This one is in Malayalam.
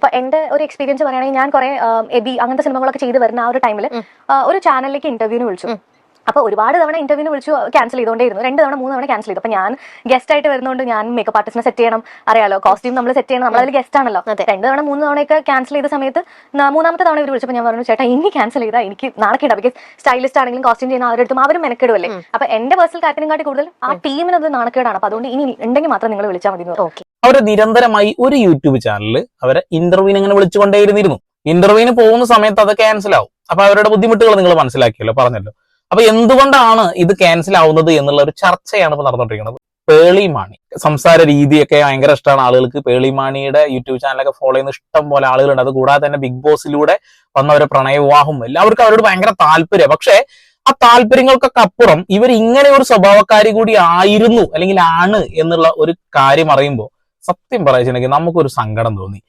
ഇപ്പൊ എന്റെ ഒരു എക്സ്പീരിയൻസ് പറയുകയാണെങ്കിൽ ഞാൻ കുറെ എബി അങ്ങനത്തെ സിനിമകളൊക്കെ ചെയ്ത് വരുന്ന ആ ഒരു ടൈമിൽ ഒരു ചാനലിലേക്ക് ഇന്റർവ്യൂവിന് വിളിച്ചു. അപ്പൊ ഒരുപാട് തവണ ഇന്റർവ്യൂവിന് വിളിച്ചു ക്യാൻസൽ ചെയ്തുകൊണ്ടേയിരുന്നു. 2 തവണ 3 തവണ ക്യാൻസൽ ചെയ്തു. അപ്പൊ ഞാൻ ഗസ്റ്റ് ആയിട്ട് വരുന്നതുകൊണ്ട് ഞാൻ മേക്കപ്പ് ആർട്ടിസ്റ്റിനെ സെറ്റ് ചെയ്യണം, അറിയാലോ, കോസ്റ്റ്യൂം നമ്മൾ സെറ്റ് ചെയ്യണം, നമ്മളതിൽ ഗസ്റ്റ് ആണല്ലോ. 2 തവണ 3 തവണയൊക്കെ ക്യാൻസൽ ചെയ്ത സമയത്ത് 3ാമത്തെ തവണ ഇവർ വിളിച്ചപ്പോൾ ഞാൻ പറഞ്ഞു, ചേട്ടാ ഇനി ക്യാൻസൽ ചെയ്താൽ എനിക്ക് നാളെ ബിക്കോസ് സ്റ്റൈലിസ്റ്റ് ആണെങ്കിലും കോസ്റ്റ്യൂം ചെയ്യുന്ന അവരുടെ അടുത്തും അവരും മെനക്കെടുമല്ലേ. അപ്പൊ എന്റെ പേഴ്സണൽ കാര്യത്തിനെക്കാട്ടി കൂടുതൽ ആ ടീമിന് അത് നാണക്കേടാണ്. അപ്പൊ അതുകൊണ്ട് ഇനി ഉണ്ടെങ്കിൽ മാത്രം നിങ്ങൾ വിളിച്ചാൽ മതി. ഓക്കെ, അവര് നിരന്തരമായി ഒരു യൂട്യൂബ് ചാനലിൽ അവരെ ഇന്റർവ്യൂവിന് ഇങ്ങനെ വിളിച്ചുകൊണ്ടേയിരുന്നിരുന്നു. ഇന്റർവ്യൂവിന് പോകുന്ന സമയത്ത് അത് ക്യാൻസൽ ആവും. അപ്പൊ അവരുടെ ബുദ്ധിമുട്ടുകൾ നിങ്ങൾ മനസ്സിലാക്കിയല്ലോ, പറഞ്ഞല്ലോ. അപ്പൊ എന്തുകൊണ്ടാണ് ഇത് ക്യാൻസൽ ആവുന്നത് എന്നുള്ള ഒരു ചർച്ചയാണ് ഇപ്പൊ നടന്നുകൊണ്ടിരിക്കുന്നത്. പേളി മാണി സംസാര രീതിയൊക്കെ ഭയങ്കര ഇഷ്ടമാണ് ആളുകൾക്ക്. പേളി മാണിയുടെ യൂട്യൂബ് ചാനലൊക്കെ ഫോളോ ചെയ്യുന്ന ഇഷ്ടം പോലെ ആളുകളുണ്ട്. അത് കൂടാതെ തന്നെ ബിഗ് ബോസിലൂടെ വന്നവരെ പ്രണയവിവാഹം എല്ലാവർക്കും അവരോട് ഭയങ്കര താല്പര്യം. പക്ഷെ ആ താല്പര്യങ്ങൾക്കൊക്കെ അപ്പുറം ഇവർ ഇങ്ങനെ ഒരു സ്വഭാവക്കാരി കൂടി ആയിരുന്നു അല്ലെങ്കിൽ ആണ് എന്നുള്ള ഒരു കാര്യം അറിയുമ്പോൾ സത്യം പറയുകയാണെങ്കിൽ നമുക്കൊരു സങ്കടം തോന്നി.